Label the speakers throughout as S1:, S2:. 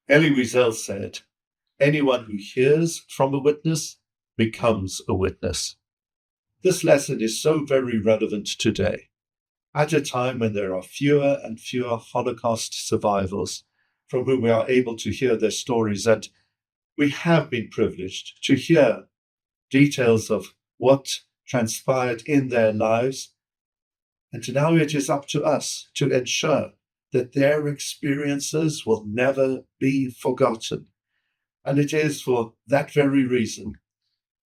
S1: Elie Wiesel said, "Anyone who hears from a witness becomes a witness." This lesson is so very relevant today, at a time when there are fewer and fewer Holocaust survivors from whom we are able to hear their stories. And we have been privileged to hear details of what transpired in their lives. And now it is up to us to ensure that their experiences will never be forgotten. And it is for that very reason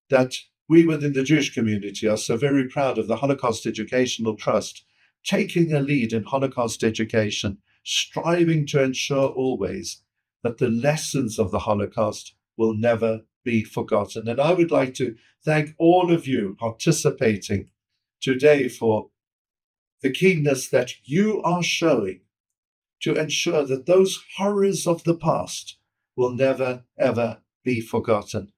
S1: that we within the Jewish community are so very proud of the Holocaust Educational Trust, taking a lead in Holocaust education, striving to ensure always that the lessons of the Holocaust will never be forgotten. And I would like to thank all of you participating today for the keenness that you are showing to ensure that those horrors of the past will never, ever be forgotten.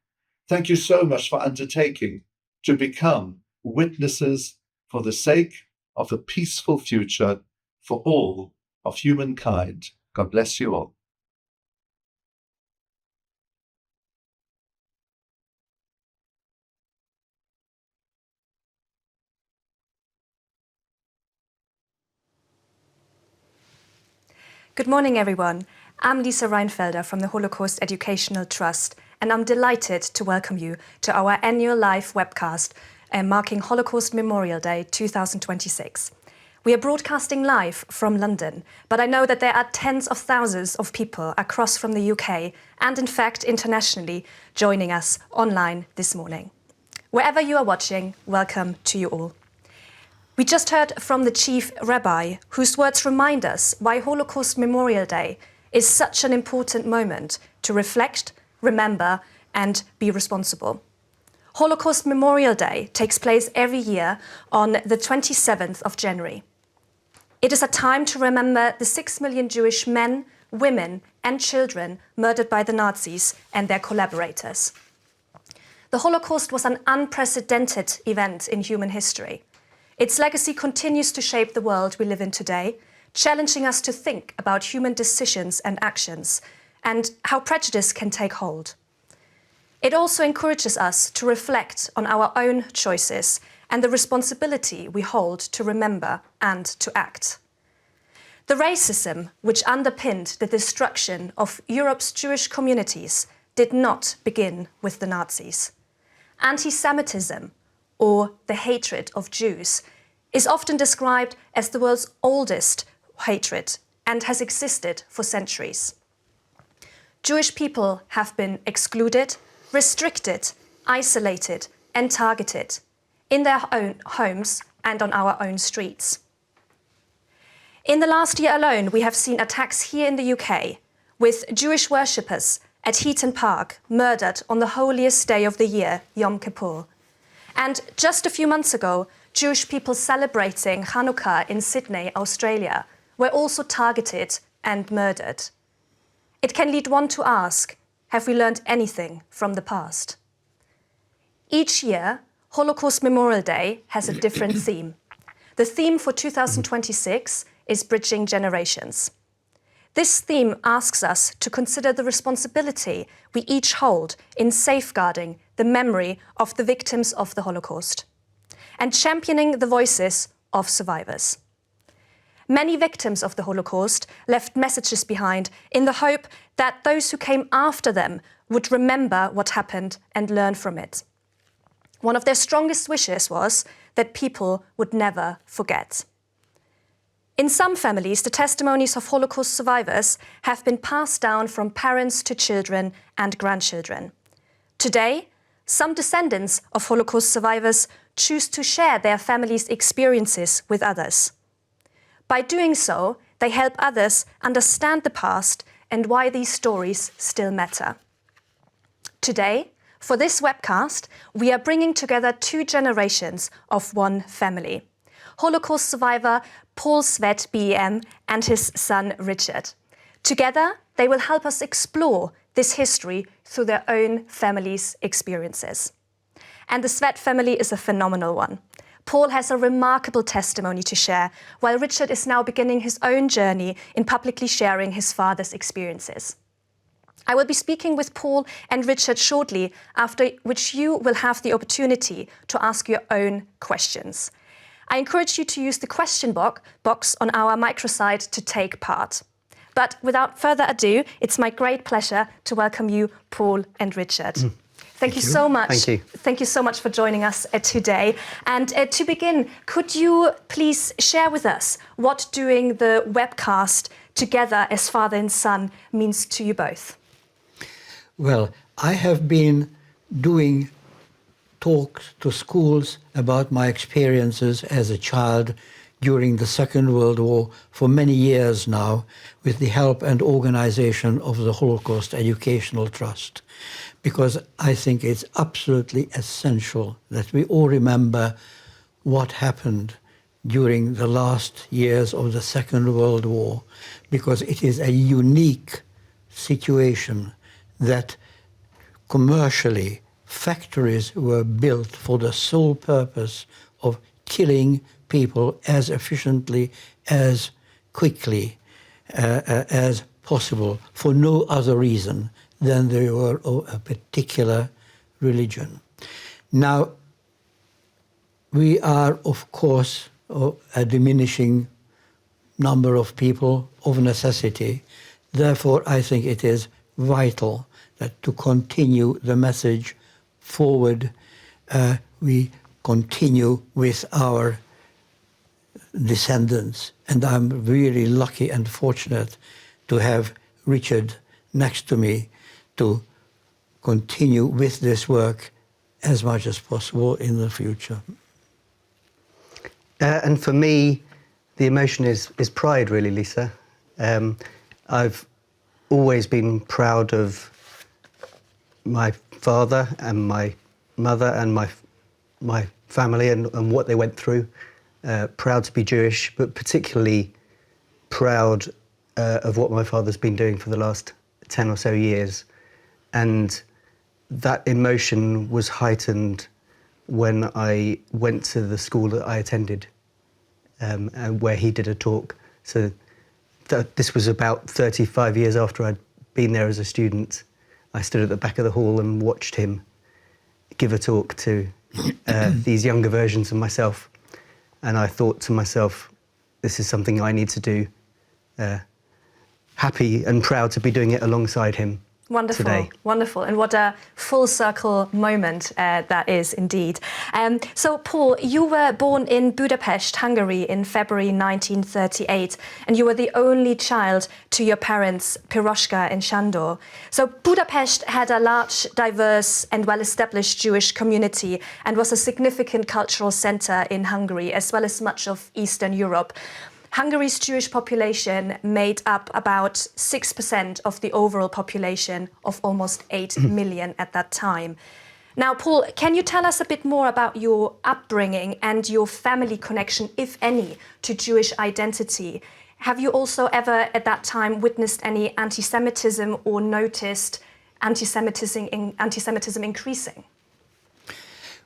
S1: Thank you so much for undertaking to become witnesses for the sake of a peaceful future for all of humankind. God bless you all.
S2: Good morning, everyone. I'm Lisa Reinfelder from the Holocaust Educational Trust, and I'm delighted to welcome you to our annual live webcast marking Holocaust Memorial Day 2026. We are broadcasting live from London, but I know that there are tens of thousands of people across from the UK and, in fact, internationally joining us online this morning. Wherever you are watching, welcome to you all. We just heard from the Chief Rabbi, whose words remind us why Holocaust Memorial Day is such an important moment to reflect, remember, and be responsible. Holocaust Memorial Day takes place every year on the 27th of January. It is a time to remember the 6 million Jewish men, women, and children murdered by the Nazis and their collaborators. The Holocaust was an unprecedented event in human history. Its legacy continues to shape the world we live in today, challenging us to think about human decisions and actions and how prejudice can take hold. It also encourages us to reflect on our own choices and the responsibility we hold to remember and to act. The racism which underpinned the destruction of Europe's Jewish communities did not begin with the Nazis. Anti-Semitism, or the hatred of Jews, is often described as the world's oldest hatred and has existed for centuries. Jewish people have been excluded, restricted, isolated, and targeted in their own homes and on our own streets. In the last year alone, we have seen attacks here in the UK, with Jewish worshippers at Heaton Park murdered on the holiest day of the year, Yom Kippur. And just a few months ago, Jewish people celebrating Hanukkah in Sydney, Australia, were also targeted and murdered. It can lead one to ask, have we learned anything from the past? Each year, Holocaust Memorial Day has a different theme. The theme for 2026 is Bridging Generations. This theme asks us to consider the responsibility we each hold in safeguarding the memory of the victims of the Holocaust and championing the voices of survivors. Many victims of the Holocaust left messages behind in the hope that those who came after them would remember what happened and learn from it. One of their strongest wishes was that people would never forget. In some families, the testimonies of Holocaust survivors have been passed down from parents to children and grandchildren. Today, some descendants of Holocaust survivors choose to share their families' experiences with others. By doing so, they help others understand the past and why these stories still matter. Today, for this webcast, we are bringing together two generations of one family: Holocaust survivor Paul Sved BEM and his son Richard. Together, they will help us explore this history through their own family's experiences. And the Sved family is a phenomenal one. Paul has a remarkable testimony to share, while Richard is now beginning his own journey in publicly sharing his father's experiences. I will be speaking with Paul and Richard shortly, after which you will have the opportunity to ask your own questions. I encourage you to use the question box on our microsite to take part. But without further ado, it's my great pleasure to welcome you, Paul and Richard. Thank you so much.
S3: Thank you.
S2: Thank you so much for joining us today. And to begin, could you please share with us what doing the webcast together as father and son means to you both?
S4: Well, I have been doing talks to schools about my experiences as a child during the Second World War for many years now, with the help and organization of the Holocaust Educational Trust, because I think it's absolutely essential that we all remember what happened during the last years of the Second World War, because it is a unique situation that commercially factories were built for the sole purpose of killing people as efficiently, as quickly as possible, for no other reason than they were of a particular religion. Now, we are, of course, a diminishing number of people of necessity. Therefore, I think it is vital that to continue the message forward, we continue with our descendants. And I'm really lucky and fortunate to have Richard next to me to continue with this work as much as possible in the future.
S3: And for me, the emotion is pride, really, Lisa. I've always been proud of my father and my mother and my family and what they went through. Proud to be Jewish, but particularly proud of what my father's been doing for the last 10 or so years. And that emotion was heightened when I went to the school that I attended, and where he did a talk. So this was about 35 years after I'd been there as a student. I stood at the back of the hall and watched him give a talk to these younger versions of myself. And I thought to myself, this is something I need to do. Happy and proud to be doing it alongside him.
S2: Wonderful,
S3: today.
S2: Wonderful. And what a full circle moment that is indeed. So, Paul, you were born in Budapest, Hungary in February 1938, and you were the only child to your parents, Piroshka and Sándor. So Budapest had a large, diverse and well-established Jewish community and was a significant cultural centre in Hungary, as well as much of Eastern Europe. Hungary's Jewish population made up about 6% of the overall population of almost 8 million at that time. Now, Paul, can you tell us a bit more about your upbringing and your family connection, if any, to Jewish identity? Have you also ever at that time witnessed any anti-Semitism or noticed anti-Semitism increasing?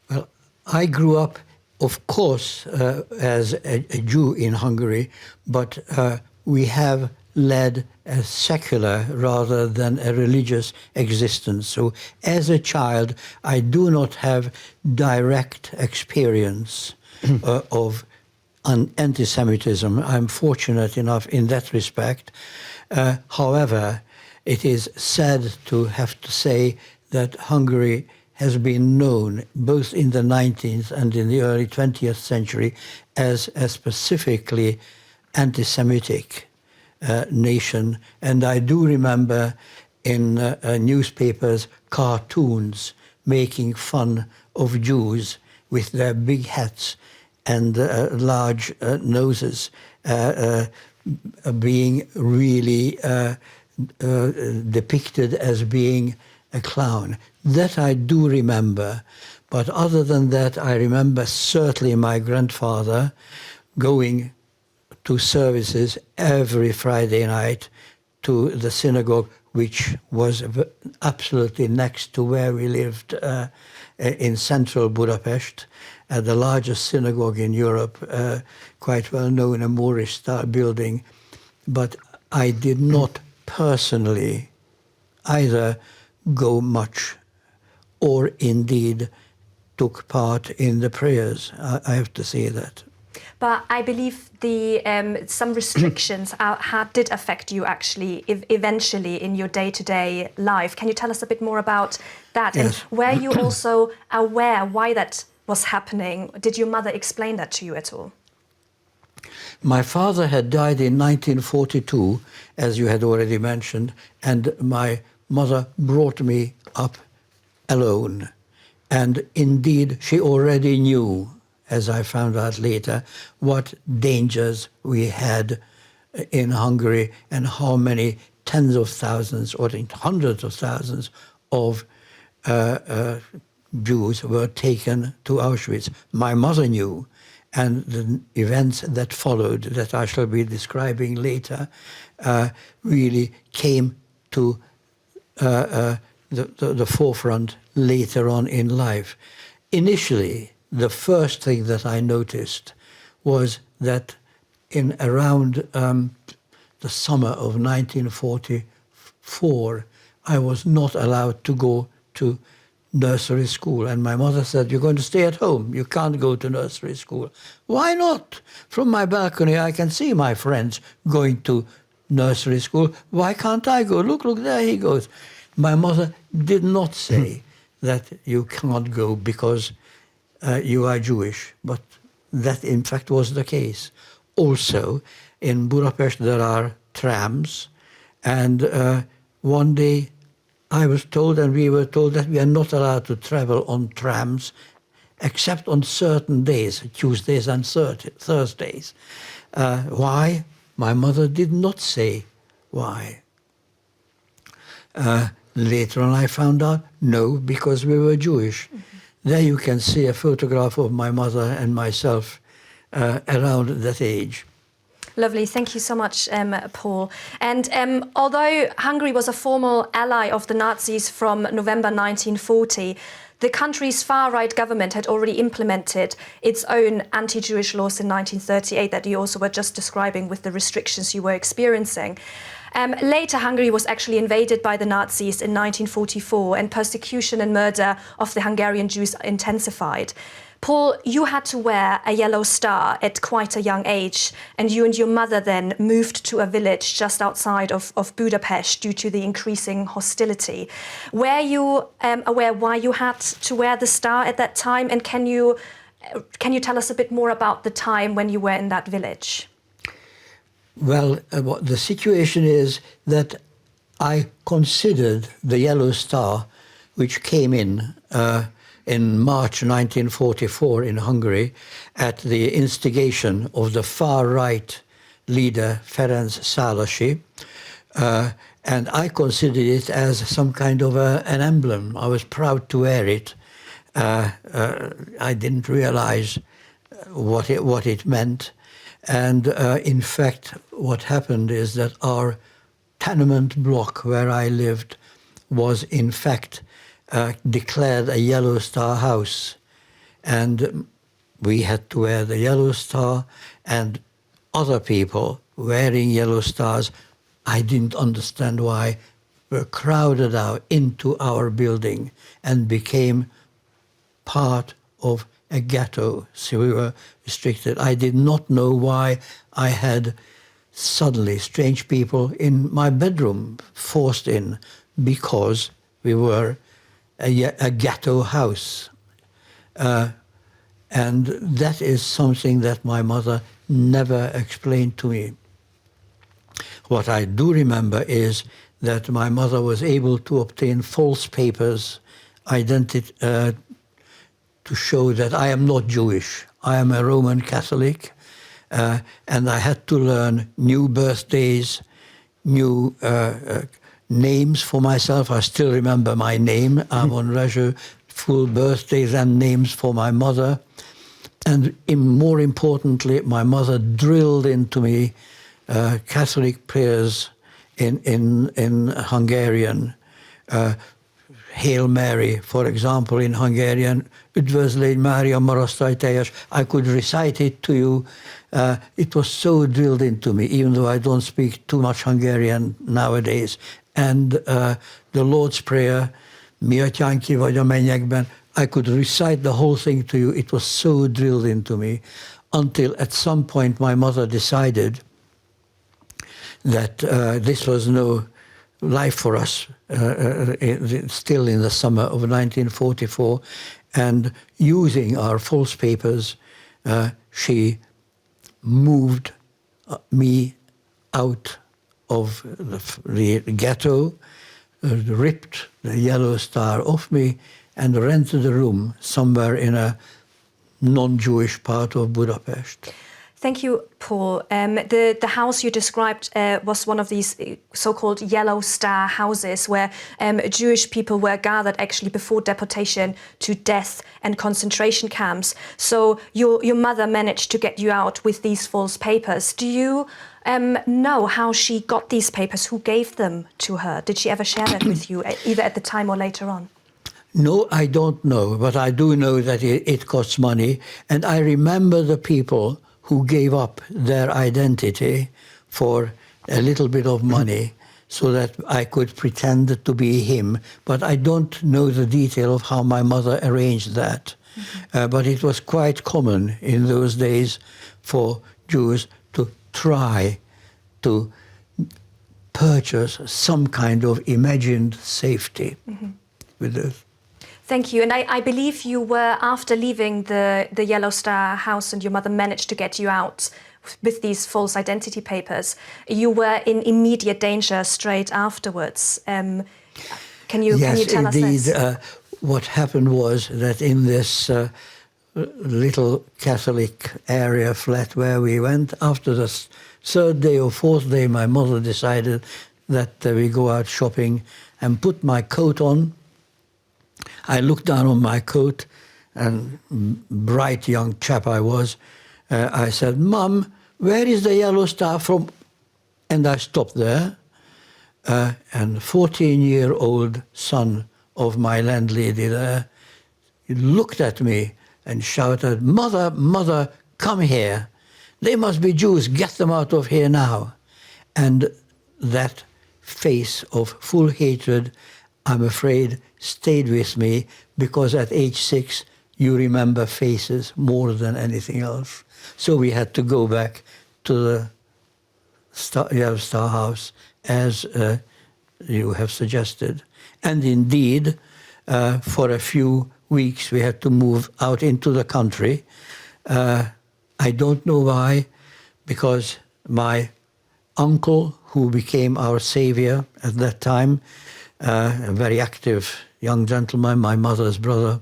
S4: Well, I grew up, of course, as a Jew in Hungary, but we have led a secular rather than a religious existence. So as a child, I do not have direct experience of anti-Semitism. I'm fortunate enough in that respect. However, it is sad to have to say that Hungary has been known both in the 19th and in the early 20th century as a specifically anti-Semitic nation. And I do remember in newspapers cartoons making fun of Jews with their big hats and large noses being really depicted as being a clown. That I do remember, but other than that, I remember certainly my grandfather going to services every Friday night to the synagogue, which was absolutely next to where we lived in central Budapest, the largest synagogue in Europe, quite well known, a Moorish-style building. But I did not personally either go much or indeed took part in the prayers. I have to say that.
S2: But I believe some restrictions did affect you actually eventually in your day-to-day life. Can you tell us a bit more about that?
S4: Yes.
S2: And were you also aware why that was happening? Did your mother explain that to you at all?
S4: My father had died in 1942, as you had already mentioned, and my mother brought me up alone. And indeed, she already knew, as I found out later, what dangers we had in Hungary and how many tens of thousands or hundreds of thousands of Jews were taken to Auschwitz. My mother knew, and the events that followed, that I shall be describing later, really came to the forefront later on in life. Initially, the first thing that I noticed was that in around the summer of 1944, I was not allowed to go to nursery school. And my mother said, "You're going to stay at home. You can't go to nursery school." "Why not? From my balcony, I can see my friends going to nursery school. Why can't I go? Look, there he goes." My mother did not say that you can't go because you are Jewish, but that in fact was the case. Also, in Budapest there are trams, and one day I was told, and we were told, that we are not allowed to travel on trams except on certain days, Tuesdays and Thursdays. Why? My mother did not say why. Later on I found out, no, because we were Jewish. Mm-hmm. There you can see a photograph of my mother and myself around that age.
S2: Lovely, thank you so much, Paul. And although Hungary was a formal ally of the Nazis from November 1940, the country's far-right government had already implemented its own anti-Jewish laws in 1938 that you also were just describing with the restrictions you were experiencing. Later, Hungary was actually invaded by the Nazis in 1944, and persecution and murder of the Hungarian Jews intensified. Paul, you had to wear a yellow star at quite a young age, and you and your mother then moved to a village just outside of Budapest due to the increasing hostility. Were you aware why you had to wear the star at that time, and can you tell us a bit more about the time when you were in that village?
S4: Well, the situation is that I considered the yellow star, which came in March 1944 in Hungary at the instigation of the far-right leader Ferenc Szálasi, and I considered it as some kind of an emblem. I was proud to wear it. I didn't realize what it meant. And in fact, what happened is that our tenement block where I lived was in fact declared a Yellow Star house. And we had to wear the Yellow Star, and other people wearing yellow stars, I didn't understand why, were crowded out into our building and became part of a ghetto, so we were restricted. I did not know why I had suddenly strange people in my bedroom forced in, because we were a ghetto house. And that is something that my mother never explained to me. What I do remember is that my mother was able to obtain false papers, to show that I am not Jewish. I am a Roman Catholic, and I had to learn new birthdays, new names for myself. I still remember my name, Amon Raju, full birthdays and names for my mother. And more importantly, my mother drilled into me Catholic prayers in Hungarian. Hail Mary, for example, in Hungarian, Üdvözlégy Mária, marasztalj teljes. I could recite it to you. It was so drilled into me, even though I don't speak too much Hungarian nowadays. and the Lord's Prayer, Mi atyánk ki vagy a mennyekben. I could recite the whole thing to you. It was so drilled into me until at some point my mother decided that this was no life for us, still in the summer of 1944, and using our false papers, she moved me out of the ghetto, ripped the yellow star off me, and rented a room somewhere in a non-Jewish part of Budapest.
S2: Thank you, Paul. The house you described was one of these so-called yellow star houses where Jewish people were gathered actually before deportation to death and concentration camps. So your mother managed to get you out with these false papers. Do you know how she got these papers? Who gave them to her? Did she ever share that with you, either at the time or later on?
S4: No, I don't know, but I do know that it costs money. And I remember the people who gave up their identity for a little bit of money so that I could pretend to be him. But I don't know the detail of how my mother arranged that. But it was quite common in those days for Jews to try to purchase some kind of imagined safety with this.
S2: Thank you. And I believe you were, after leaving the Yellow Star house and your mother managed to get you out with these false identity papers, you were in immediate danger straight afterwards. Can you tell us this?
S4: Yes, indeed. What happened was that in this little Catholic area flat where we went, after the third day or fourth day, my mother decided that we go out shopping and put my coat on. I looked down on my coat, and bright young chap I was. I said, "Mum, where is the yellow star from?" And I stopped there. And 14-year-old son of my landlady there, he looked at me and shouted, "Mother, mother, come here. They must be Jews. Get them out of here now." And that face of full hatred, I'm afraid, stayed with me, because at age 6, you remember faces more than anything else. So we had to go back to the Yellow Star house, as you have suggested. And indeed, for a few weeks, we had to move out into the country. I don't know why, because my uncle, who became our savior at that time, a very active young gentleman, my mother's brother,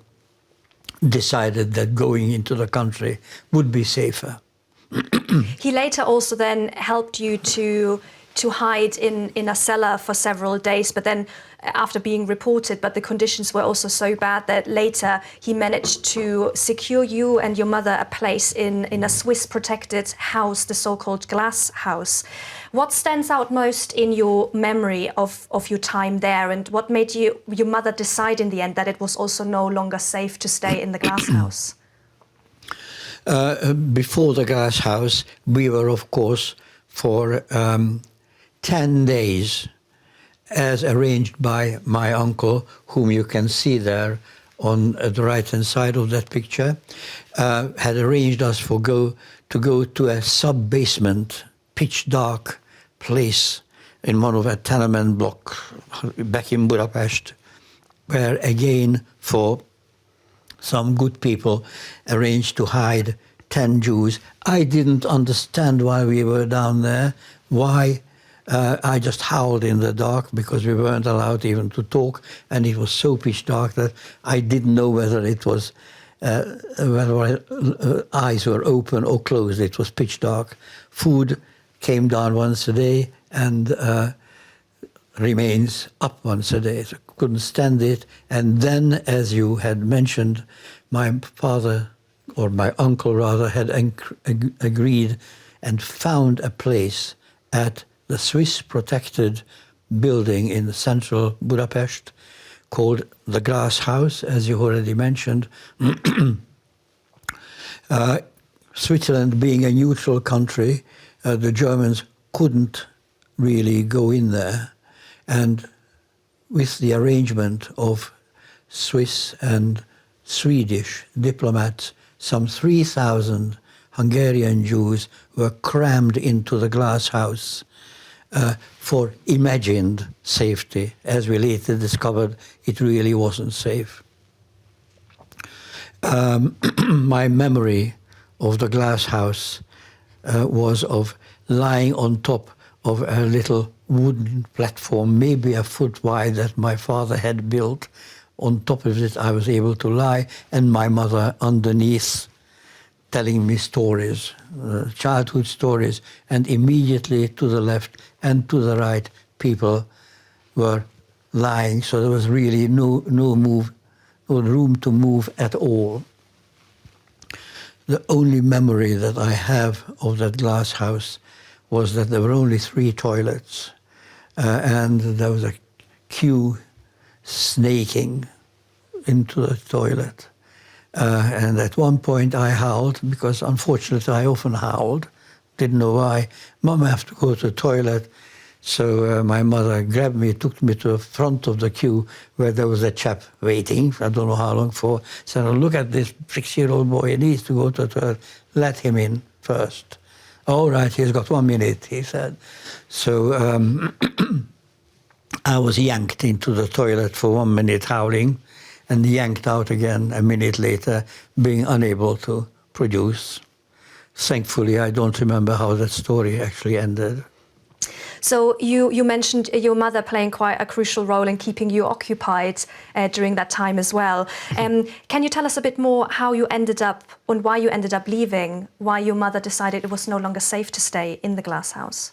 S4: decided that going into the country would be safer.
S2: He later also then helped you to hide in a cellar for several days, but then after being reported, but the conditions were also so bad that later he managed to secure you and your mother a place in a Swiss protected house, the so-called glass house. What stands out most in your memory of your time there, and what made your mother decide in the end that it was also no longer safe to stay in the glass house?
S4: Before the glass house, we were, of course, for 10 days, as arranged by my uncle, whom you can see there on the right-hand side of that picture, had arranged us to go to a sub-basement, pitch-dark place in one of a tenement block back in Budapest, where again, for some good people, arranged to hide 10 Jews. I didn't understand why we were down there, why. I just howled in the dark, because we weren't allowed even to talk, and it was so pitch dark that I didn't know whether it was whether my eyes were open or closed. It was pitch dark. Food came down once a day and remains up once a day. So I couldn't stand it. And then, as you had mentioned, my father, or my uncle rather, had agreed and found a place at the Swiss protected building in central Budapest called the Glass House, as you already mentioned. Switzerland being a neutral country, the Germans couldn't really go in there. And with the arrangement of Swiss and Swedish diplomats, some 3,000 Hungarian Jews were crammed into the glass house for imagined safety. As we later discovered, it really wasn't safe. My memory of the glass house was of lying on top of a little wooden platform, maybe a foot wide, that my father had built. On top of it, I was able to lie, and my mother underneath, telling me stories, childhood stories, and immediately to the left and to the right, people were lying, so there was really no room to move at all. The only memory that I have of that glass house was that there were only 3 toilets, and there was a queue snaking into the toilet. And at one point I howled, because unfortunately I often howled, didn't know why. Mum, I have to go to the toilet. So my mother grabbed me, took me to the front of the queue where there was a chap waiting, I don't know how long for, said, look at this 6-year-old boy, he needs to go to the toilet, let him in first. All right, he's got 1 minute, he said. So I was yanked into the toilet for 1 minute howling, and yanked out again a minute later, being unable to produce. Thankfully, I don't remember how that story actually ended.
S2: So you mentioned your mother playing quite a crucial role in keeping you occupied during that time as well. Can you tell us a bit more how you ended up, and why you ended up leaving, why your mother decided it was no longer safe to stay in the glass house?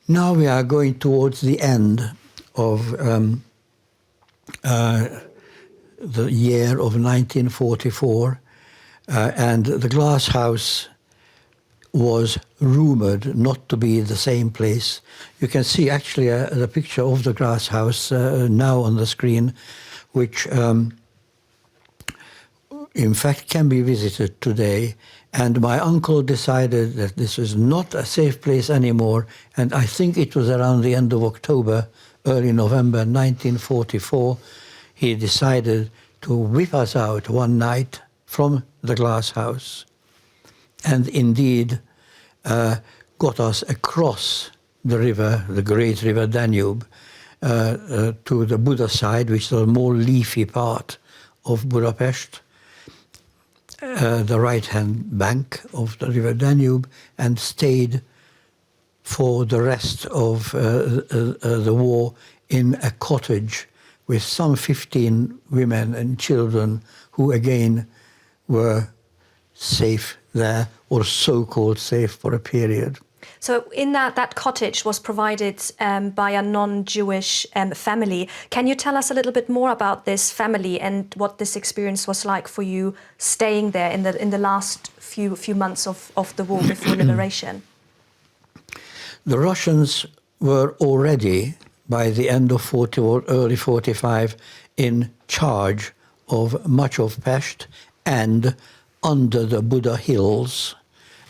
S4: Now we are going towards the end of the year of 1944, and the glass house was rumored not to be the same place. You can see actually the picture of the glass house now on the screen, which in fact can be visited today. And my uncle decided that this was not a safe place anymore, and I think it was around the end of October, early November 1944, he decided to whip us out one night from the glass house, and indeed got us across the river, the great river Danube, to the Buda side, which is a more leafy part of Budapest, the right-hand bank of the river Danube, and stayed for the rest of the war in a cottage with some 15 women and children who again were safe there, or so-called safe for a period.
S2: So in that cottage was provided by a non-Jewish family. Can you tell us a little bit more about this family and what this experience was like for you staying there in the last few months of the war before liberation?
S4: The Russians were already, by the end of 40 or early 45, in charge of much of Pest and under the Buda Hills,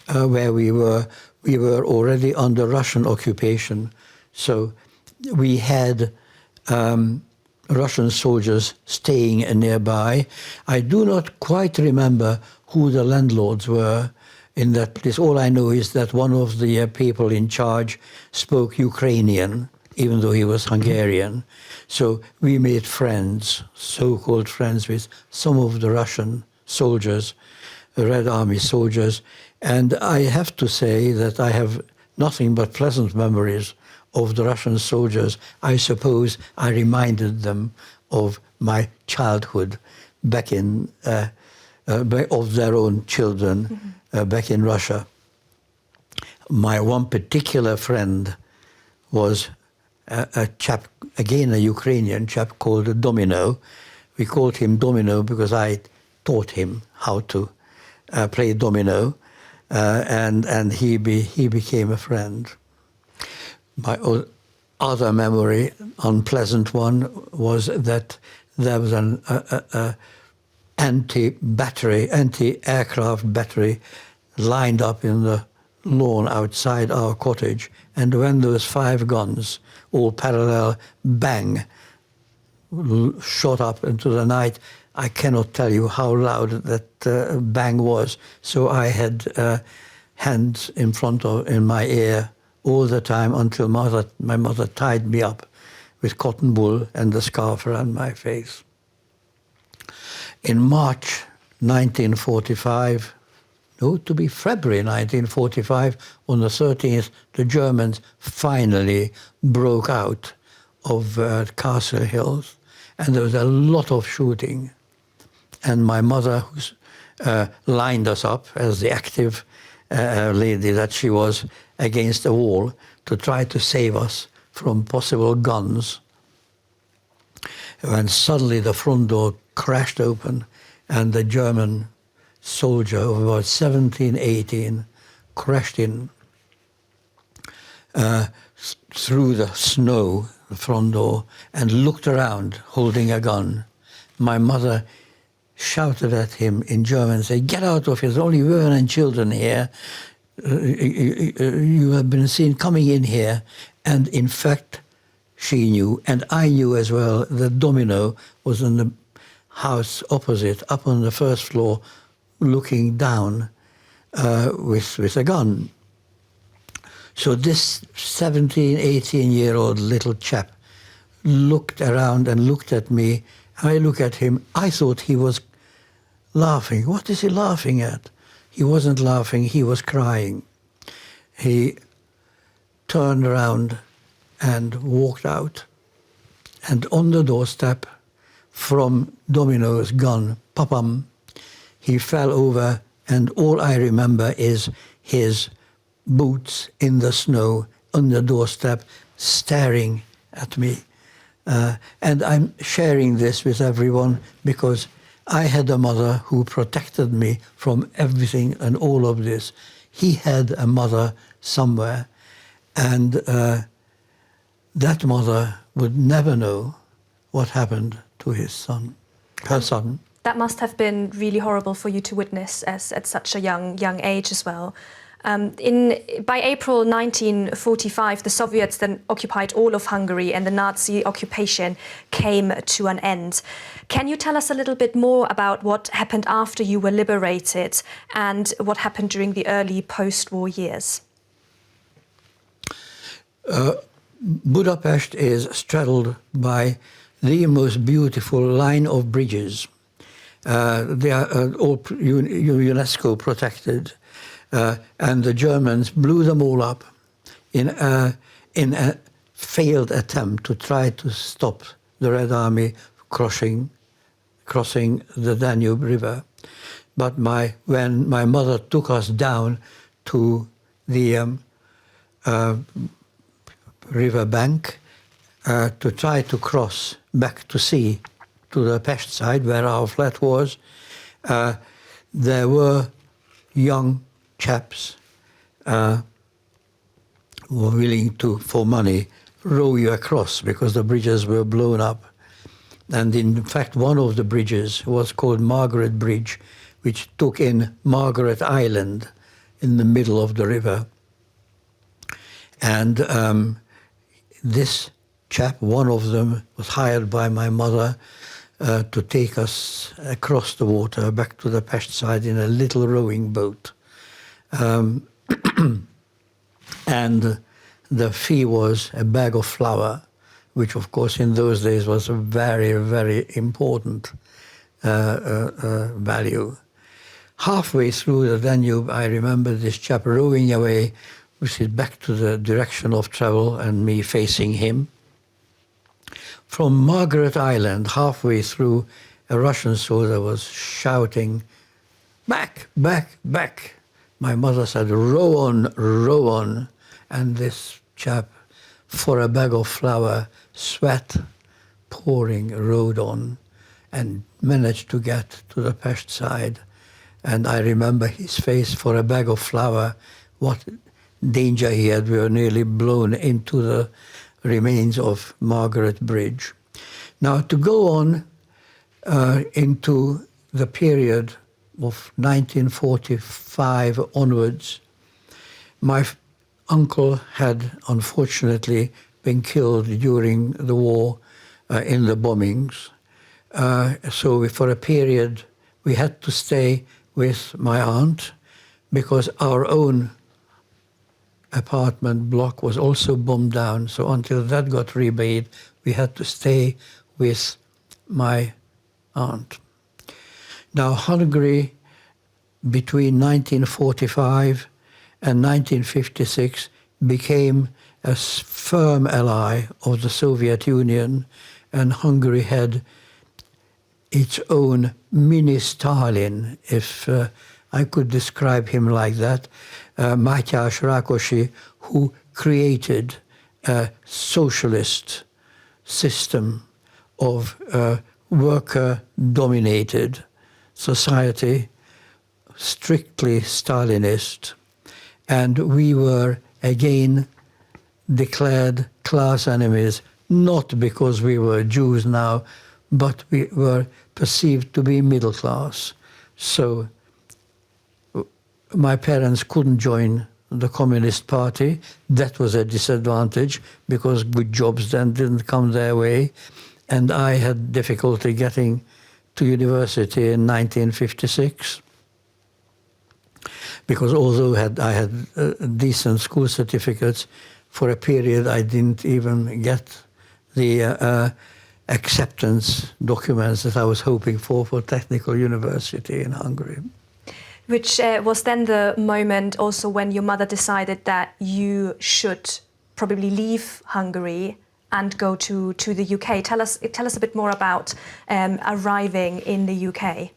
S4: where we were already under Russian occupation. So we had Russian soldiers staying nearby. I do not quite remember who the landlords were in that place. All I know is that one of the people in charge spoke Ukrainian, even though he was Hungarian. So we made friends, so-called friends, with some of the Russian soldiers, the Red Army soldiers. And I have to say that I have nothing but pleasant memories of the Russian soldiers. I suppose I reminded them of my childhood back in, of their own children back in Russia. My one particular friend was a chap, again a Ukrainian chap called Domino. We called him Domino because I taught him how to play domino, and he became a friend. My other memory, unpleasant one, was that there was an anti-aircraft battery lined up in the lawn outside our cottage, and when those 5 guns, all parallel, bang, shot up into the night, I cannot tell you how loud that bang was. So I had hands in my ear all the time until my mother tied me up with cotton wool and the scarf around my face. In March 1945, no, to be February 1945, on the 13th, the Germans finally broke out of Castle Hills, and there was a lot of shooting. And my mother lined us up as the active lady that she was against the wall to try to save us from possible guns. When suddenly the front door crashed open and the German soldier of about 17, 18 crashed in through the snow, the front door, and looked around holding a gun. My mother shouted at him in German, said, "Get out of here, there's only women and children here. You have been seen coming in here." And in fact, she knew, and I knew as well, that Domino was in the house opposite, up on the first floor, looking down with a gun. So this 17, 18-year-old little chap looked around and looked at me. I looked at him. I thought he was laughing. What is he laughing at? He wasn't laughing, he was crying. He turned around and walked out. And on the doorstep, from Domino's gun, papam, he fell over, and all I remember is his boots in the snow on the doorstep, staring at me. And I'm sharing this with everyone because I had a mother who protected me from everything and all of this. He had a mother somewhere, and that mother would never know what happened to his son, her son.
S2: That must have been really horrible for you to witness at such a young age as well. By April 1945, the Soviets then occupied all of Hungary and the Nazi occupation came to an end. Can you tell us a little bit more about what happened after you were liberated and what happened during the early post-war years?
S4: Budapest is straddled by the most beautiful line of bridges. They are all UNESCO protected. And the Germans blew them all up in a failed attempt to try to stop the Red Army crossing the Danube River. But when my mother took us down to the river bank to try to cross back to sea to the Pest side where our flat was, there were young chaps were willing to, for money, row you across because the bridges were blown up. And in fact, one of the bridges was called Margaret Bridge, which took in Margaret Island in the middle of the river. And this chap, one of them, was hired by my mother to take us across the water back to the Pest side in a little rowing boat. And the fee was a bag of flour, which of course in those days was a very, very important value. Halfway through the Danube, I remember this chap rowing away, which is back to the direction of travel and me facing him. From Margaret Island, halfway through, a Russian soldier was shouting, "Back, back, back." My mother said, row on. And this chap, for a bag of flour, sweat pouring, rowed on and managed to get to the Pest side. And I remember his face, for a bag of flour, what danger he had. We were nearly blown into the remains of Margaret Bridge. Now, to go on into the period of 1945 onwards, My uncle had unfortunately been killed during the war in the bombings. So for a period we had to stay with my aunt because our own apartment block was also bombed down. So until that got remade, we had to stay with my aunt. Now Hungary, between 1945 and 1956, became a firm ally of the Soviet Union, and Hungary had its own mini-Stalin, if I could describe him like that, Mátyás Rákosi, who created a socialist system of worker-dominated society, strictly Stalinist, and we were again declared class enemies, not because we were Jews now, but we were perceived to be middle class. So my parents couldn't join the Communist Party. That was a disadvantage because good jobs then didn't come their way. And I had difficulty getting to university in 1956 because although I had decent school certificates, for a period I didn't even get the acceptance documents that I was hoping for technical university in Hungary.
S2: Which was then the moment also when your mother decided that you should probably leave Hungary and go to the UK. Tell us a bit more about arriving in the UK.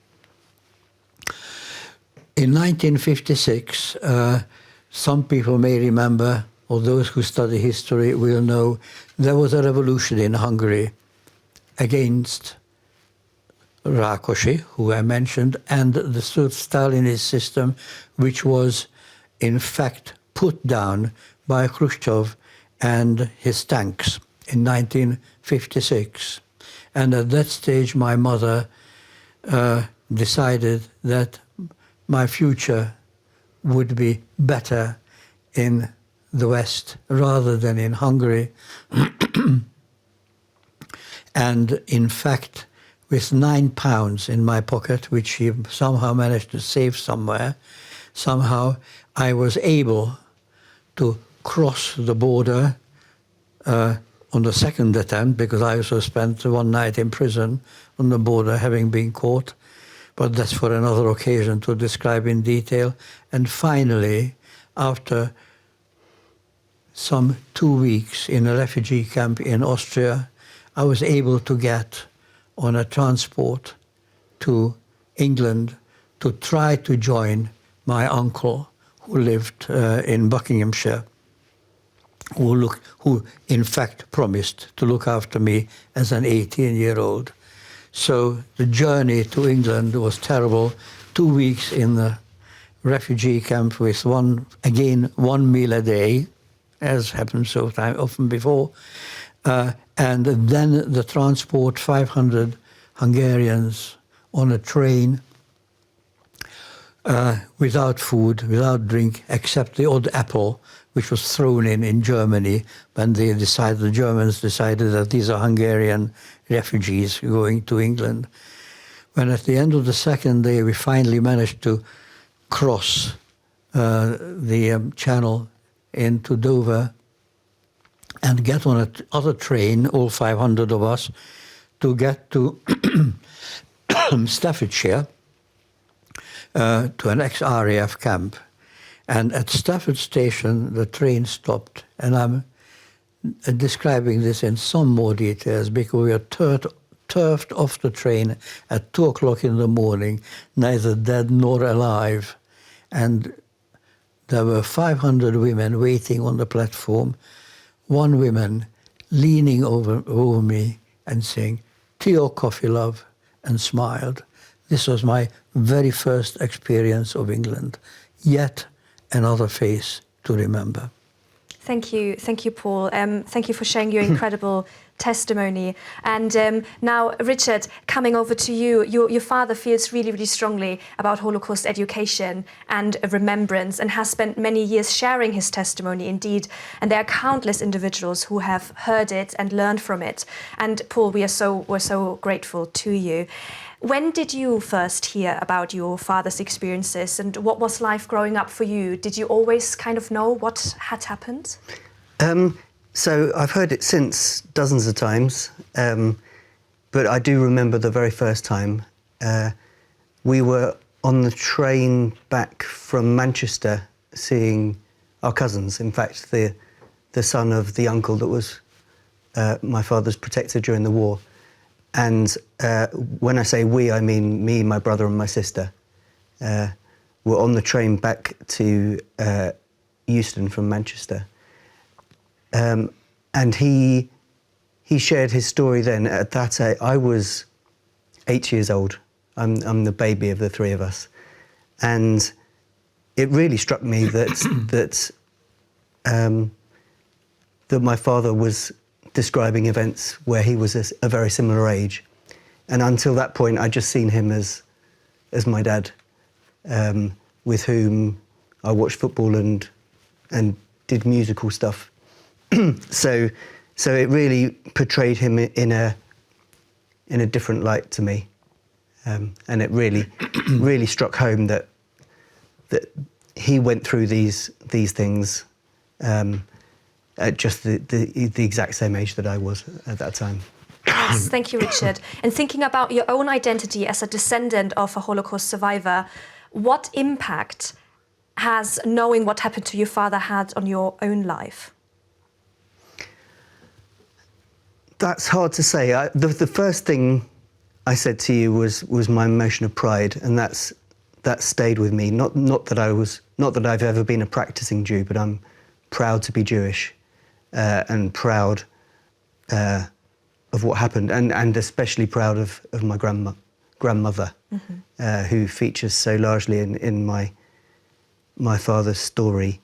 S4: In 1956, some people may remember, or those who study history will know, there was a revolution in Hungary against Rákosi, who I mentioned, and the Stalinist system, which was in fact put down by Khrushchev and his tanks in 1956. And at that stage my mother decided that my future would be better in the West rather than in Hungary. And in fact, with £9 in my pocket, which she somehow managed to save somewhere, somehow I was able to cross the border on the second attempt, because I also spent one night in prison on the border having been caught, but that's for another occasion to describe in detail. And finally, after some 2 weeks in a refugee camp in Austria, I was able to get on a transport to England to try to join my uncle who lived in Buckinghamshire, who in fact promised to look after me as an 18-year-old. So the journey to England was terrible. 2 weeks in the refugee camp with one meal a day, as happened so often before. And then the transport, 500 Hungarians on a train, without food, without drink, except the odd apple, which was thrown in Germany when the Germans decided that these are Hungarian refugees going to England. When at the end of the second day we finally managed to cross the channel into Dover and get on another train, all 500 of us, to get to Staffordshire, to an ex-RAF camp. And at Stafford Station, the train stopped. And I'm describing this in some more details because we were turfed off the train at 2 o'clock in the morning, neither dead nor alive. And there were 500 women waiting on the platform. One woman leaning over me and saying, "To your coffee, love," and smiled. This was my very first experience of England. Yet another face to remember.
S2: Thank you, Paul. Thank you for sharing your incredible testimony. And now, Richard, coming over to you, your father feels really, really strongly about Holocaust education and remembrance, and has spent many years sharing his testimony, indeed. And there are countless individuals who have heard it and learned from it. And Paul, we're so grateful to you. When did you first hear about your father's experiences, and what was life growing up for you? Did you always kind of know what had happened?
S3: So I've heard it since dozens of times, but I do remember the very first time. We were on the train back from Manchester seeing our cousins. In fact, the son of the uncle that was my father's protector during the war. And when I say we, I mean me, my brother and my sister. Were on the train back to Euston from Manchester. And he shared his story then. At that age, I was 8 years old. I'm the baby of the three of us. And it really struck me that my father was describing events where he was a very similar age. And until that point, I'd just seen him as my dad, with whom I watched football and did musical stuff. So it really portrayed him in a different light to me. And it really struck home that he went through these things at just the exact same age that I was at that time.
S2: Yes, thank you, Richard. And thinking about your own identity as a descendant of a Holocaust survivor, what impact has knowing what happened to your father had on your own life?
S3: That's hard to say. The first thing I said to you was my emotion of pride, and that stayed with me. Not that I've ever been a practicing Jew, but I'm proud to be Jewish. And proud of what happened, and especially proud of my grandmother, mm-hmm. Who features so largely in my father's story.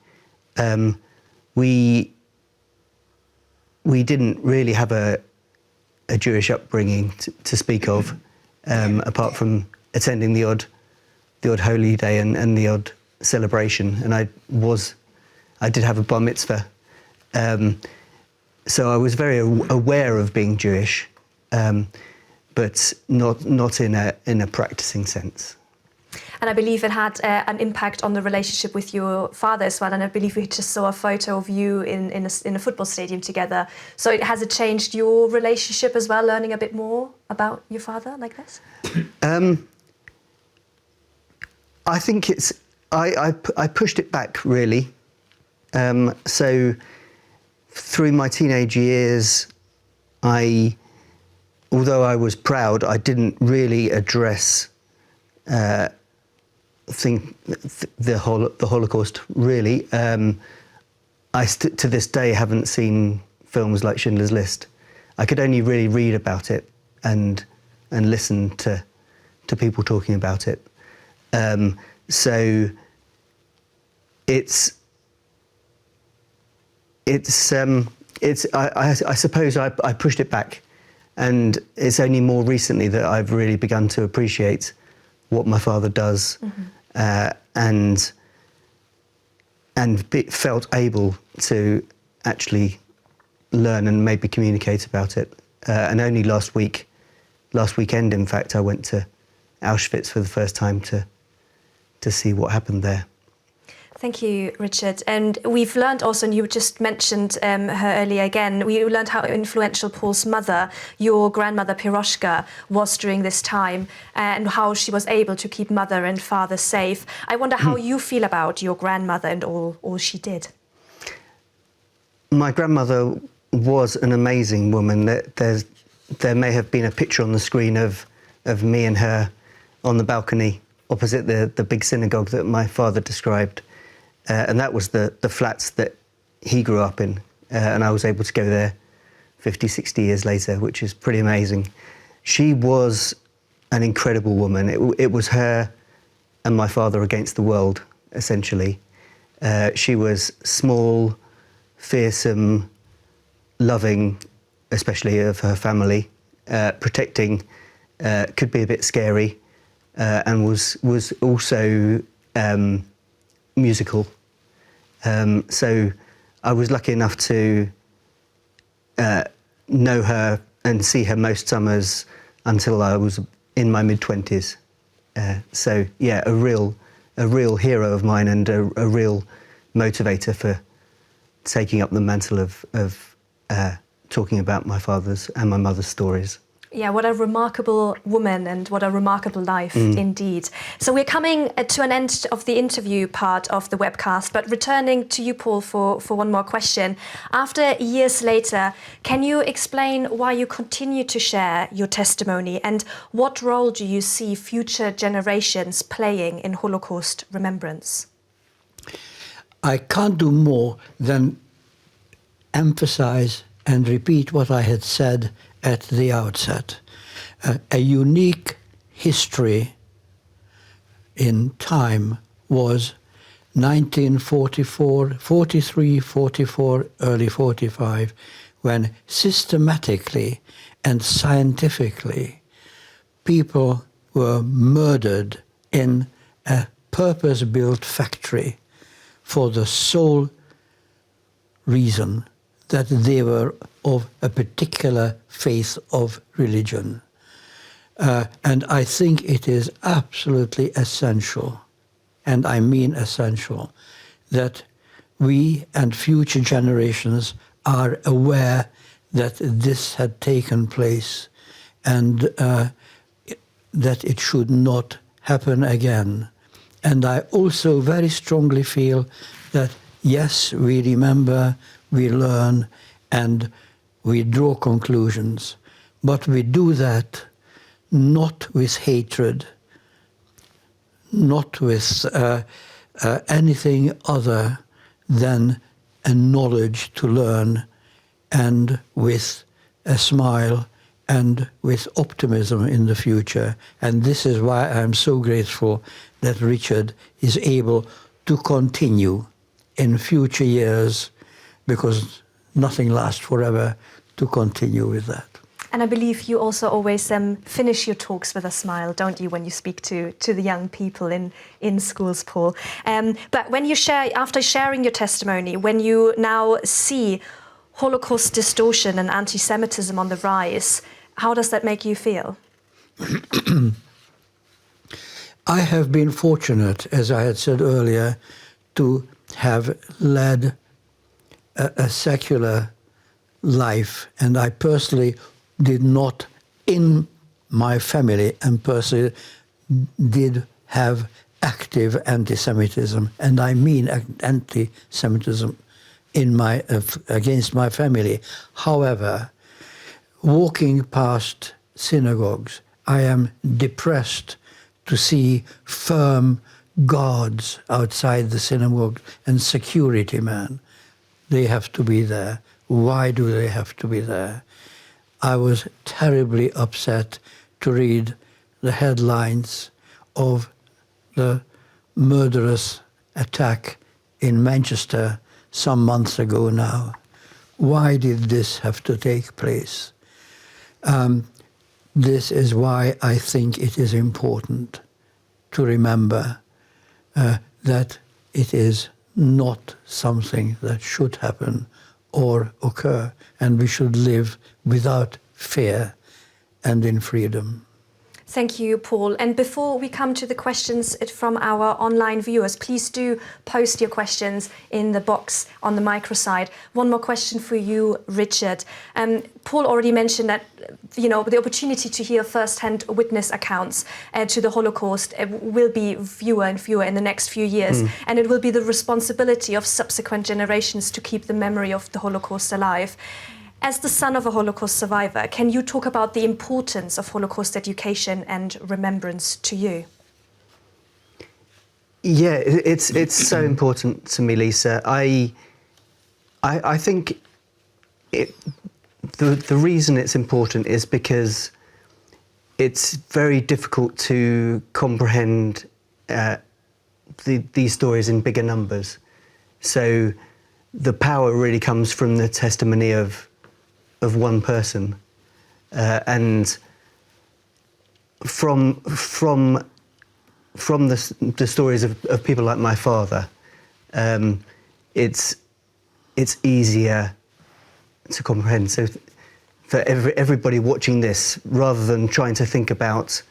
S3: We didn't really have a Jewish upbringing to speak of, apart from attending the odd holy day and the odd celebration. And I did have a bar mitzvah. So I was very aware of being Jewish, but not in a practicing sense.
S2: And I believe it had an impact on the relationship with your father as well. And I believe we just saw a photo of you in a football stadium together. So has it changed your relationship as well, learning a bit more about your father like this?
S3: I think I pushed it back, really. So through my teenage years, although I was proud, I didn't really address the Holocaust, really. To this day haven't seen films like Schindler's List. I could only really read about it and listen to people talking about it. So I suppose I pushed it back, and it's only more recently that I've really begun to appreciate what my father does, mm-hmm. and felt able to actually learn and maybe communicate about it. And only last weekend, in fact, I went to Auschwitz for the first time to see what happened there.
S2: Thank you, Richard. And we've learned also, and you just mentioned her earlier again, we learned how influential Paul's mother, your grandmother Piroshka, was during this time, and how she was able to keep mother and father safe. I wonder how you feel about your grandmother and all she did.
S3: My grandmother was an amazing woman. There may have been a picture on the screen of me and her on the balcony opposite the big synagogue that my father described. And that was the flats that he grew up in. And I was able to go there 50, 60 years later, which is pretty amazing. She was an incredible woman. It was her and my father against the world, essentially. She was small, fearsome, loving, especially of her family, protecting, could be a bit scary, and was also musical. So I was lucky enough to know her and see her most summers until I was in my mid-20s. So yeah, a real hero of mine, and a real motivator for taking up the mantle of talking about my father's and my mother's stories.
S2: Yeah, what a remarkable woman and what a remarkable life indeed. So we're coming to an end of the interview part of the webcast, but returning to you, Paul, for one more question. After years later, can you explain why you continue to share your testimony, and what role do you see future generations playing in Holocaust remembrance?
S4: I can't do more than emphasize and repeat what I had said at the outset. A unique history in time was 1944, 43, 44, early 45, when systematically and scientifically people were murdered in a purpose-built factory for the sole reason that they were of a particular faith of religion. And I think it is absolutely essential, and I mean essential, that we and future generations are aware that this had taken place, and that it should not happen again. And I also very strongly feel that, yes, we remember, we learn, and we draw conclusions, but we do that not with hatred, not with anything other than a knowledge to learn, and with a smile and with optimism in the future. And this is why I'm so grateful that Richard is able to continue in future years, because nothing lasts forever, to continue with that.
S2: And I believe you also always finish your talks with a smile, don't you, when you speak to the young people in schools, Paul? But when you share, after sharing your testimony, when you now see Holocaust distortion and anti-Semitism on the rise, how does that make you feel?
S4: I have been fortunate, as I had said earlier, to have led a secular life, and I personally did not, in my family, and personally did have active anti-Semitism, and I mean anti-Semitism against my family. However, walking past synagogues, I am depressed to see firm guards outside the synagogue and security men. They have to be there. Why do they have to be there? I was terribly upset to read the headlines of the murderous attack in Manchester some months ago now. Why did this have to take place? This is why I think it is important to remember that it is not something that should happen or occur, and we should live without fear and in freedom.
S2: Thank you, Paul. And before we come to the questions from our online viewers, please do post your questions in the box on the micro side. One more question for you, Richard. Paul already mentioned that, you know, the opportunity to hear first-hand witness accounts to the Holocaust will be fewer and fewer in the next few years. And it will be the responsibility of subsequent generations to keep the memory of the Holocaust alive. As the son of a Holocaust survivor, can you talk about the importance of Holocaust education and remembrance to you?
S3: Yeah, it's so important to me, Lisa. I think the reason it's important is because it's very difficult to comprehend these stories in bigger numbers. So the power really comes from the testimony of one person, and from the stories of people like my father, it's easier to comprehend. So for everybody watching this, rather than trying to think about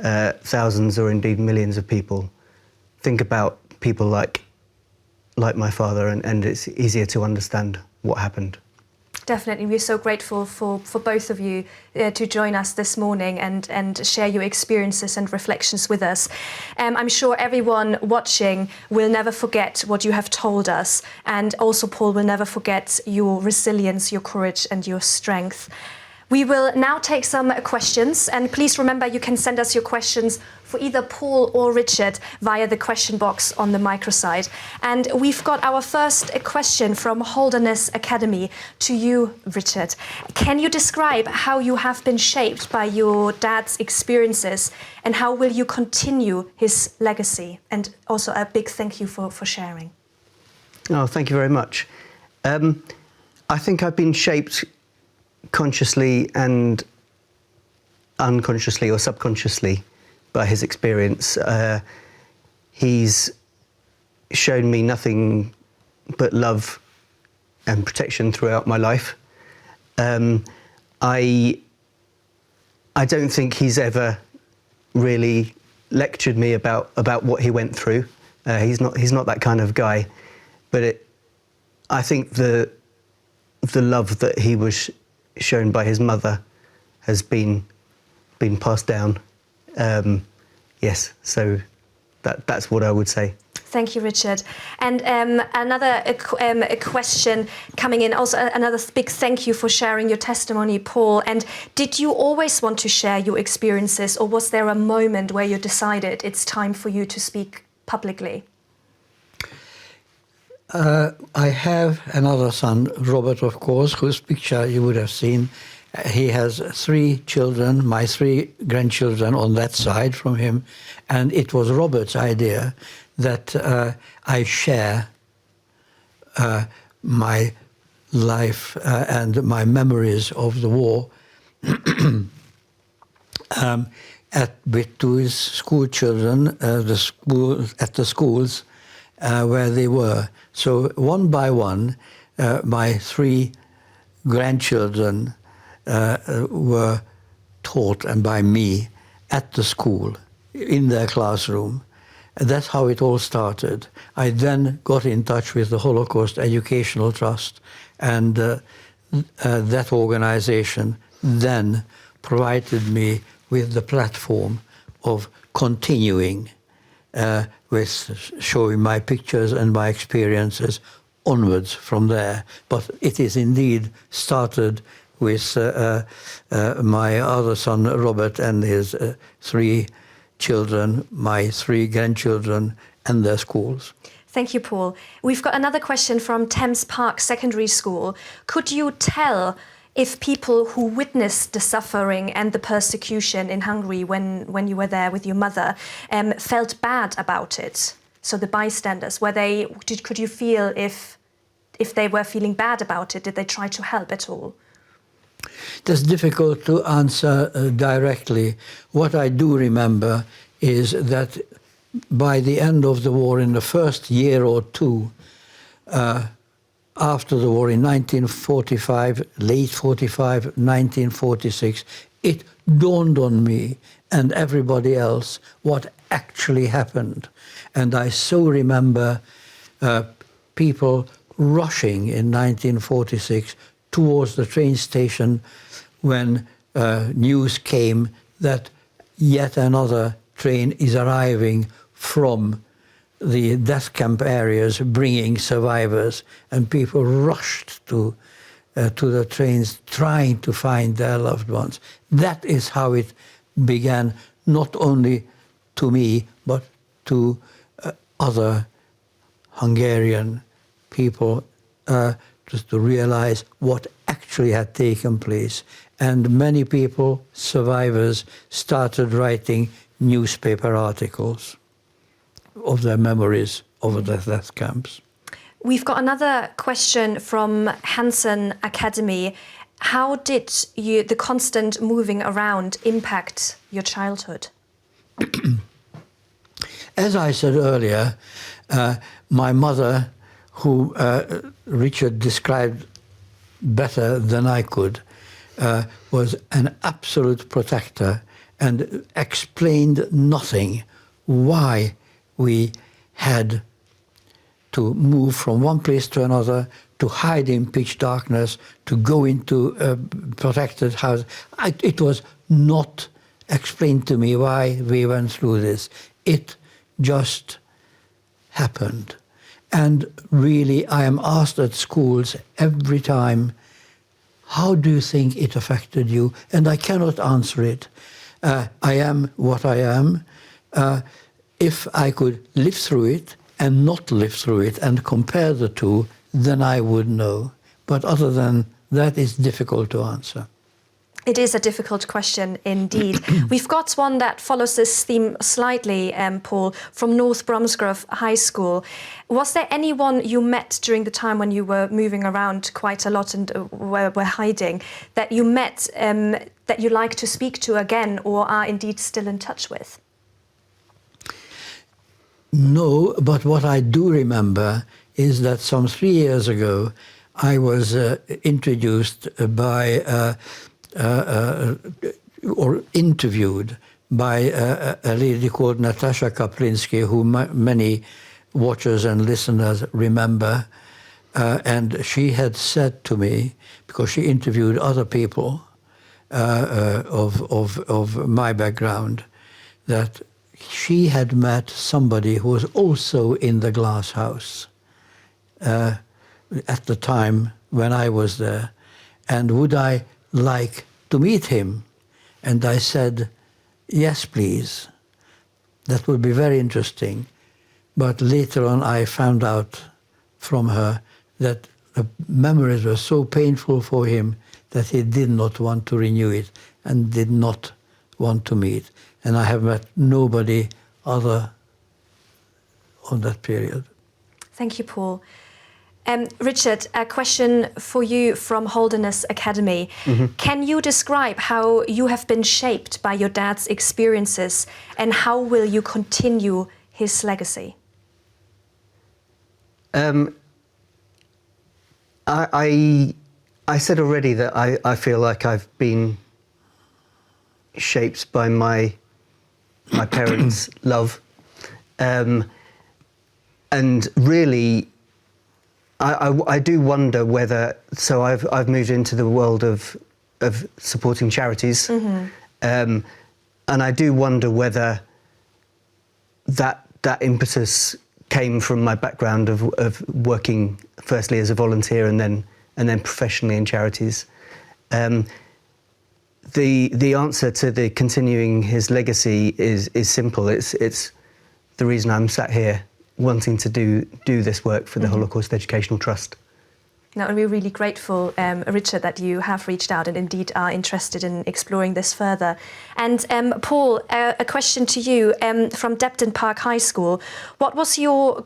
S3: thousands or indeed millions of people, think about people like my father, and it's easier to understand what happened.
S2: Definitely, we're so grateful for both of you to join us this morning and share your experiences and reflections with us. I'm sure everyone watching will never forget what you have told us, and also Paul will never forget your resilience, your courage and your strength. We will now take some questions, and please remember you can send us your questions for either Paul or Richard via the question box on the microsite. And we've got our first question from Holderness Academy to you, Richard. Can you describe how you have been shaped by your dad's experiences, and how will you continue his legacy? And also a big thank you for sharing.
S3: Oh, thank you very much. I think I've been shaped consciously and unconsciously or subconsciously by his experience. He's shown me nothing but love and protection throughout my life. I don't think he's ever really lectured me about what he went through. He's not that kind of guy. But I think the love that he was shown by his mother has been passed down. Yes, so that's what I would say.
S2: Thank you, Richard. And another a question coming in, also another big thank you for sharing your testimony, Paul. And did you always want to share your experiences, or was there a moment where you decided it's time for you to speak publicly?
S4: I have another son, Robert, of course, whose picture you would have seen. He has 3 children, my 3 grandchildren on that side from him. And it was Robert's idea that I share my life and my memories of the war to his school children, at the schools where they were. So one by one, my 3 grandchildren were taught, and by me, at the school, in their classroom. And that's how it all started. I then got in touch with the Holocaust Educational Trust, and that organization then provided me with the platform of continuing with showing my pictures and my experiences onwards from there. But it is indeed started with my other son, Robert, and his 3 children, my 3 grandchildren, and their schools.
S2: Thank you, Paul. We've got another question from Thames Park Secondary School. Could you tell if people who witnessed the suffering and the persecution in Hungary when you were there with your mother felt bad about it? So the bystanders, could you feel if they were feeling bad about it? Did they try to help at all?
S4: That's difficult to answer directly. What I do remember is that by the end of the war, in the first year or 2, after the war in 1945, late 45, 1946, it dawned on me and everybody else what actually happened. And I so remember people rushing in 1946 towards the train station when news came that yet another train is arriving from the death camp areas bringing survivors, and people rushed to the trains trying to find their loved ones. That is how it began, not only to me, but to other Hungarian people, just to realize what actually had taken place. And many people, survivors, started writing newspaper articles of their memories of the death camps.
S2: We've got another question from Hansen Academy. How did the constant moving around impact your childhood?
S4: As I said earlier, my mother, who Richard described better than I could, was an absolute protector and explained nothing why we had to move from one place to another, to hide in pitch darkness, to go into a protected house. It was not explained to me why we went through this. It just happened. And really, I am asked at schools every time, how do you think it affected you? And I cannot answer it. I am what I am. If I could live through it and not live through it and compare the two, then I would know. But other than that, it's difficult to answer.
S2: It is a difficult question indeed. We've got one that follows this theme slightly, Paul, from North Bromsgrove High School. Was there anyone you met during the time when you were moving around quite a lot and were hiding, that you met that you like to speak to again or are indeed still in touch with?
S4: No, but what I do remember is that some 3 years ago, I was introduced by or interviewed by a lady called Natasha Kaplinsky, who many watchers and listeners remember. And she had said to me, because she interviewed other people of my background, that she had met somebody who was also in the glass house at the time when I was there. And would I like to meet him? And I said, yes, please. That would be very interesting. But later on I found out from her that the memories were so painful for him that he did not want to renew it and did not want to meet. And I have met nobody other on that period.
S2: Thank you, Paul. Richard, a question for you from Holderness Academy. Can you describe how you have been shaped by your dad's experiences and how will you continue his legacy?
S3: I said already that I feel like I've been shaped by my parents' love, and really, I do wonder whether. So I've moved into the world of supporting charities, and I do wonder whether that impetus came from my background of working firstly as a volunteer and then professionally in charities. The answer to the continuing his legacy is simple. It's the reason I'm sat here wanting to do this work for the Holocaust Educational Trust.
S2: Now, we're really grateful, Richard, that you have reached out and indeed are interested in exploring this further. And Paul, a question to you from Depton Park High School. What was your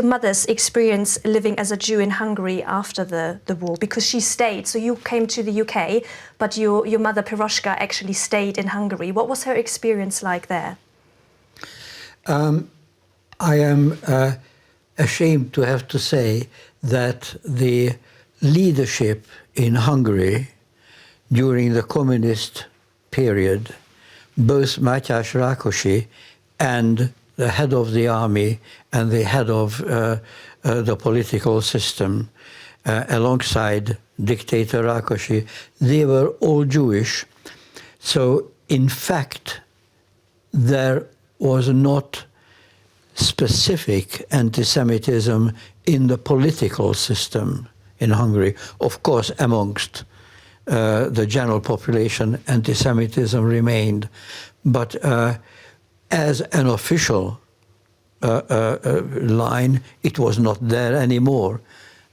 S2: mother's experience living as a Jew in Hungary after the war? Because she stayed, so you came to the UK, but your mother Piroshka actually stayed in Hungary. What was her experience like there?
S4: I am ashamed to have to say that the leadership in Hungary during the communist period, both Mátyás Rákosi and the head of the army and the head of the political system, alongside dictator Rákosi, they were all Jewish. So, in fact, there was not specific anti-Semitism in the political system in Hungary. Of course, amongst the general population, anti-Semitism remained. But as an official line, it was not there anymore.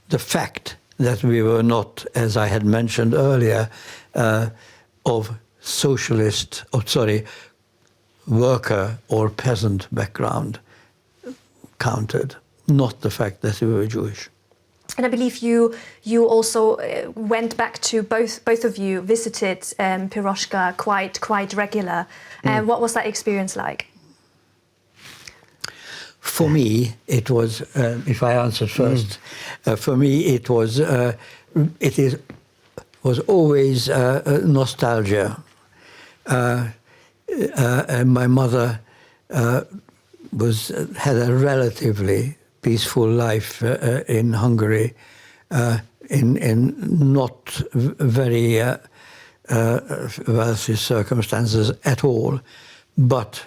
S4: The fact that we were not, as I had mentioned earlier, of worker or peasant background counted. not the fact that we were Jewish.
S2: And I believe you also went back to both of you visited Piroshka quite regular. What was that experience like?
S4: For me, it was. If I answered first, for me it was. Was always nostalgia. And my mother had a relatively peaceful life in Hungary, in not very wealthy circumstances at all, but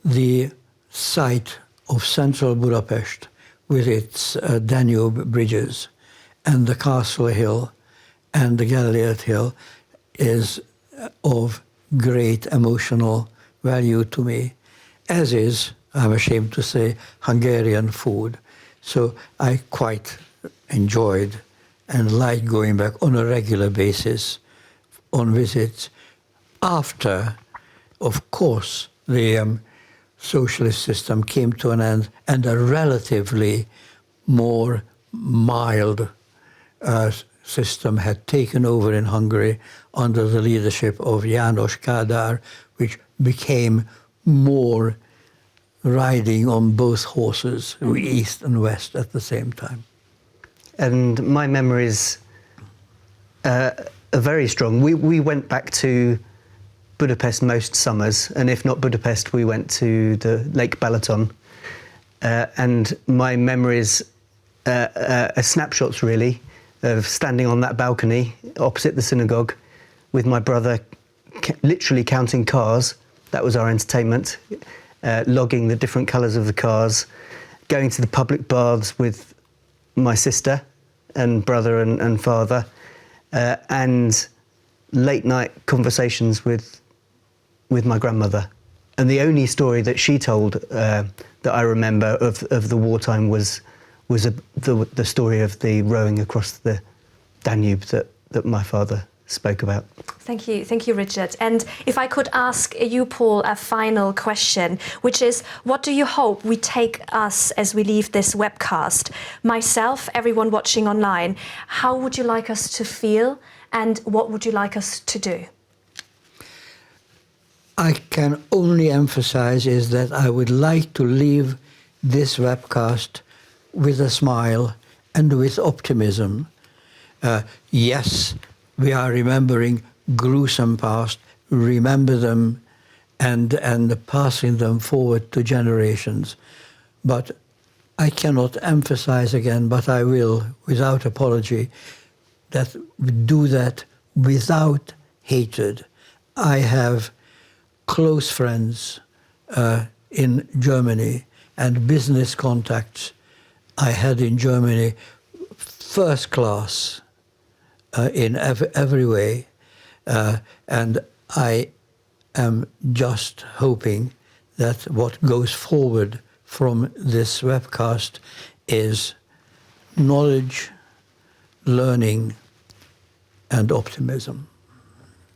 S4: the sight of central Budapest with its Danube bridges and the Castle Hill and the Gellért Hill is of great emotional value to me, as is, I'm ashamed to say, Hungarian food. So I quite enjoyed and liked going back on a regular basis on visits after, of course, the socialist system came to an end and a relatively more mild system had taken over in Hungary under the leadership of János Kádár, which became more riding on both horses, east and west at the same time.
S3: And my memories are very strong. We went back to Budapest most summers, and if not Budapest, we went to the Lake Balaton. And my memories are snapshots, really, of standing on that balcony opposite the synagogue with my brother, literally counting cars. That was our entertainment, logging the different colours of the cars, going to the public baths with my sister and brother and father, and late night conversations with my grandmother. And the only story that she told that I remember of the wartime was the story of the rowing across the Danube that my father spoke about.
S2: Thank you, Richard. And if I could ask you, Paul, a final question, which is, what do you hope we take us as we leave this webcast? Myself, everyone watching online, how would you like us to feel, and what would you like us to do?
S4: I can only emphasize is that I would like to leave this webcast with a smile and with optimism. Yes, we are remembering gruesome past, remember them and passing them forward to generations. But I cannot emphasize again, but I will, without apology, that we do that without hatred. I have close friends in Germany and business contacts I had in Germany, first class in every way. And I am just hoping that what goes forward from this webcast is knowledge, learning, and optimism.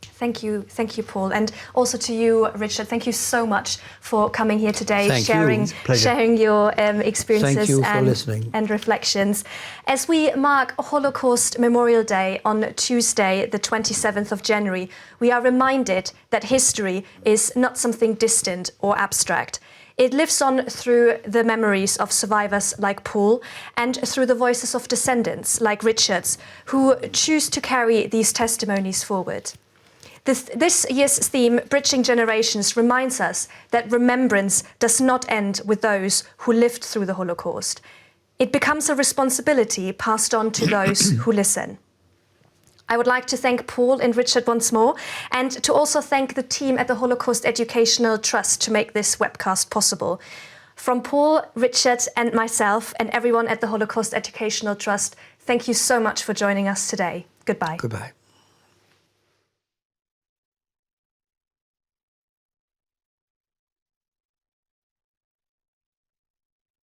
S2: Thank you, Paul, and also to you, Richard. Thank you so much for coming here today, sharing your experiences and reflections. As we mark Holocaust Memorial Day on Tuesday, the 27th of January, we are reminded that history is not something distant or abstract. It lives on through the memories of survivors like Paul and through the voices of descendants like Richard's, who choose to carry these testimonies forward. This year's theme, Bridging Generations, reminds us that remembrance does not end with those who lived through the Holocaust. It becomes a responsibility passed on to those who listen. I would like to thank Paul and Richard once more, and to also thank the team at the Holocaust Educational Trust to make this webcast possible. From Paul, Richard and myself and everyone at the Holocaust Educational Trust, thank you so much for joining us today. Goodbye.
S4: Goodbye.